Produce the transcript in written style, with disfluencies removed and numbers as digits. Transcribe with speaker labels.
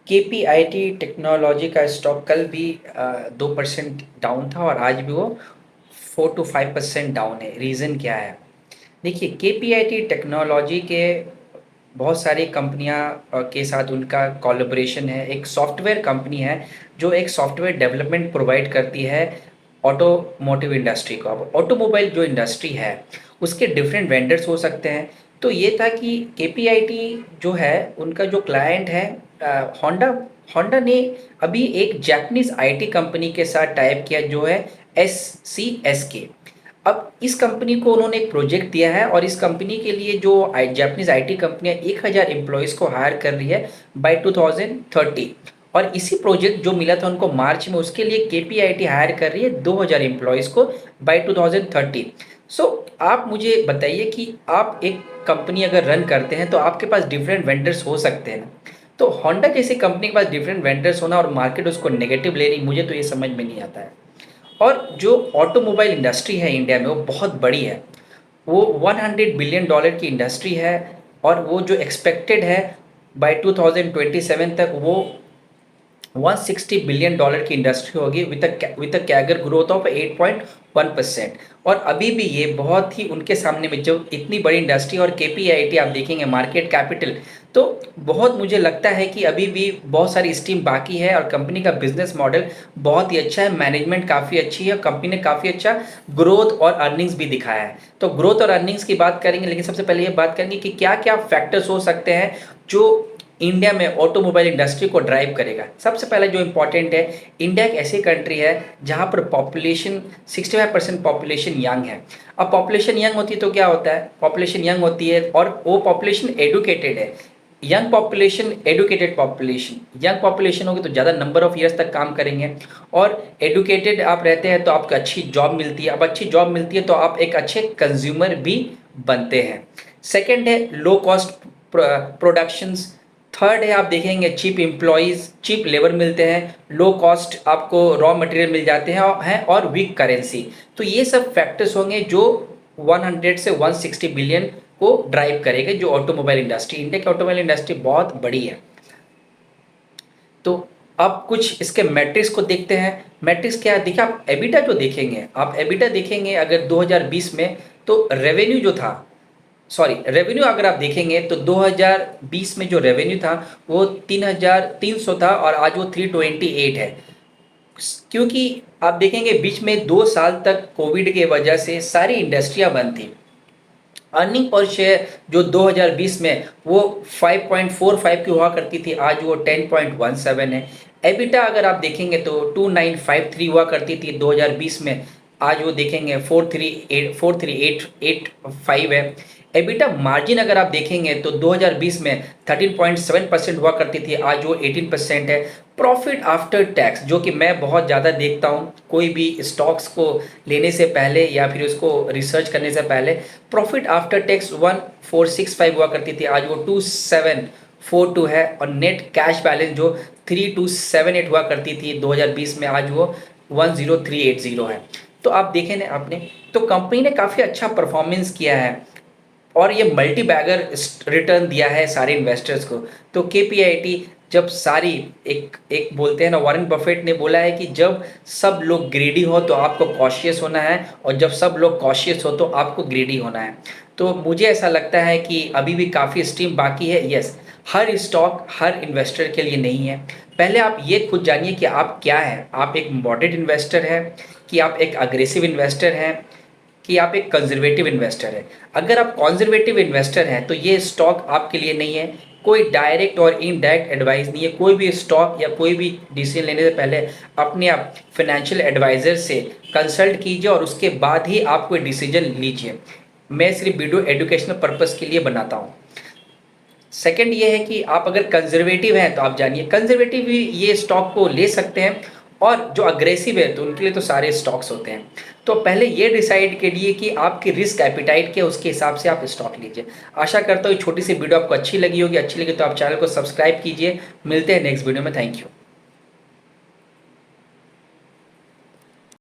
Speaker 1: KPIT technology का stock कल भी 2% डाउन था और आज भी वो 4 to 5% डाउन है। रीज़न क्या है? देखिए, केपीआईटी टेक्नोलॉजी के बहुत सारी कंपनियां के साथ उनका कोलैबोरेशन है। एक सॉफ्टवेयर कंपनी है जो एक सॉफ्टवेयर डेवलपमेंट प्रोवाइड करती है ऑटोमोटिव इंडस्ट्री को। अब ऑटोमोबाइल जो इंडस्ट्री है उसके डिफरेंट वेंडर्स हो सकते हैं। तो ये था कि केपीआईटी जो है उनका जो क्लाइंट है होंडा। होंडा ने अभी एक जापानीज आईटी कंपनी के साथ टाइप किया जो है SCSK। अब इस कंपनी को उन्होंने एक प्रोजेक्ट दिया है और इस कंपनी के लिए जो जापानीज आईटी कंपनियां 1000 एम्प्लॉयज़ को हायर कर रही है बाय 2030। और इसी प्रोजेक्ट जो मिला था उनको मार्च में, उसके लिए केपीआईटी हायर कर रही है 2000 एम्प्लॉयज़ को बाय 2030। सो आप मुझे बताइए कि आप एक कंपनी अगर रन करते हैं तो आपके पास डिफरेंट वेंडर्स हो सकते हैं। तो होंडा जैसी कंपनी के पास डिफरेंट वेंडर्स होना और मार्केट उसको नेगेटिव ले रही, मुझे तो ये समझ में नहीं आता है। और जो ऑटोमोबाइल इंडस्ट्री है इंडिया में वो बहुत बड़ी है। वो $100 बिलियन की इंडस्ट्री है और वो जो एक्सपेक्टेड है बाय 2027 तक वो $160 बिलियन की इंडस्ट्री होगी with a CAGR growth of 8.1%। और अभी भी ये बहुत ही उनके सामने में जो इतनी बड़ी इंडस्ट्री और केपीआईटी आप देखेंगे मार्केट कैपिटल, तो बहुत मुझे लगता है कि अभी भी बहुत सारी स्टीम बाकी है और कंपनी का बिजनेस मॉडल बहुत ही अच्छा है, मैनेजमेंट काफ़ी अच्छी है, कंपनी ने काफ़ी अच्छा ग्रोथ और अर्निंग्स भी दिखाया है। तो ग्रोथ और अर्निंग्स की बात करेंगे, लेकिन सबसे पहले ये बात करेंगे कि क्या क्या फैक्टर्स हो सकते हैं जो इंडिया में ऑटोमोबाइल इंडस्ट्री को ड्राइव करेगा। सबसे पहले जो इंपॉर्टेंट है, इंडिया एक ऐसी कंट्री है जहां पर पॉपुलेशन 65% पॉपुलेशन यंग है। अब पॉपुलेशन यंग होती है तो क्या होता है, पॉपुलेशन यंग होती है और वो पॉपुलेशन एडुकेटेड है। Young population, educated population, young population होगी तो ज़्यादा नंबर ऑफ ईयर्स तक काम करेंगे और एडुकेटेड आप रहते हैं तो आपको अच्छी जॉब मिलती है। अब अच्छी जॉब मिलती है तो आप एक अच्छे कंज्यूमर भी बनते हैं। सेकेंड है लो कॉस्ट प्रोडक्शंस। थर्ड है आप देखेंगे चीप एम्प्लॉयज़, चीप लेबर मिलते हैं, लो कॉस्ट आपको रॉ मटेरियल मिल जाते हैं और वीक करेंसी। तो ये सब फैक्टर्स होंगे जो 100 से 160 बिलियन को ड्राइव करेगा। जो ऑटोमोबाइल इंडस्ट्री, इंडिया की ऑटोमोबाइल इंडस्ट्री बहुत बड़ी है। तो अब कुछ इसके मैट्रिक्स को देखते हैं। मैट्रिक्स क्या है, देखिए आप एबिटा जो देखेंगे, आप एबिटा देखेंगे अगर 2020 में, तो रेवेन्यू जो था, सॉरी रेवेन्यू अगर आप देखेंगे तो 2020 में जो रेवेन्यू था वो 3300 था और आज वो 328 है। क्योंकि आप देखेंगे बीच में 2 साल तक कोविड के वजह से सारी इंडस्ट्रियां बंद थी। अर्निंग पर शेयर जो 2020 में वो 5.45 की हुआ करती थी, आज वो 10.17 है। एबिटा अगर आप देखेंगे तो 2953 हुआ करती थी 2020 में, आज वो देखेंगे 43885 है। एबिटा मार्जिन अगर आप देखेंगे तो 2020 में 13.7% हुआ करती थी, आज वो 18% है। प्रॉफिट आफ्टर टैक्स जो कि मैं बहुत ज़्यादा देखता हूँ कोई भी स्टॉक्स को लेने से पहले या फिर उसको रिसर्च करने से पहले, प्रॉफिट आफ्टर टैक्स 1465 हुआ करती थी, आज वो 2742 है। और नेट कैश बैलेंस जो 3278 हुआ करती थी 2020 में, आज वो 10380 है। तो आप देखें ना आपने, तो कंपनी ने काफ़ी अच्छा परफॉर्मेंस किया है और ये मल्टी बैगर रिटर्न दिया है सारे इन्वेस्टर्स को। तो केपीआईटी जब सारी एक एक बोलते हैं ना, वॉरेन बफेट ने बोला है कि जब सब लोग ग्रीडी हो तो आपको कॉशियस होना है और जब सब लोग कॉशियस हो तो आपको ग्रीडी होना है। तो मुझे ऐसा लगता है कि अभी भी काफ़ी स्ट्रीम बाकी है। यस, हर स्टॉक हर इन्वेस्टर के लिए नहीं है। पहले आप ये खुद जानिए कि आप क्या हैं। आप एक मॉडरेट इन्वेस्टर हैं कि आप एक अग्रेसिव इन्वेस्टर हैं कि आप एक कंजर्वेटिव इन्वेस्टर है। अगर आप कंजर्वेटिव इन्वेस्टर हैं तो ये स्टॉक आपके लिए नहीं है। कोई डायरेक्ट और इनडायरेक्ट एडवाइस नहीं है। कोई भी स्टॉक या कोई भी डिसीजन लेने से पहले अपने आप फाइनेंशियल एडवाइज़र से कंसल्ट कीजिए और उसके बाद ही आप कोई डिसीजन लीजिए। मैं सिर्फ वीडियो एजुकेशनल पर्पज़ के लिए बनाता हूँ। सेकंड ये है कि आप अगर कंजर्वेटिव हैं तो आप जानिए कंजर्वेटिव भी ये स्टॉक को ले सकते हैं और जो अग्रेसिव है तो उनके लिए तो सारे स्टॉक्स होते हैं। तो पहले ये डिसाइड करिए कि आपकी रिस्क एपिटाइट क्या है, उसके हिसाब से आप स्टॉक लीजिए। आशा करता हूँ छोटी सी वीडियो आपको अच्छी लगी होगी। अच्छी लगी तो आप चैनल को सब्सक्राइब कीजिए। मिलते हैं नेक्स्ट वीडियो में। Thank you.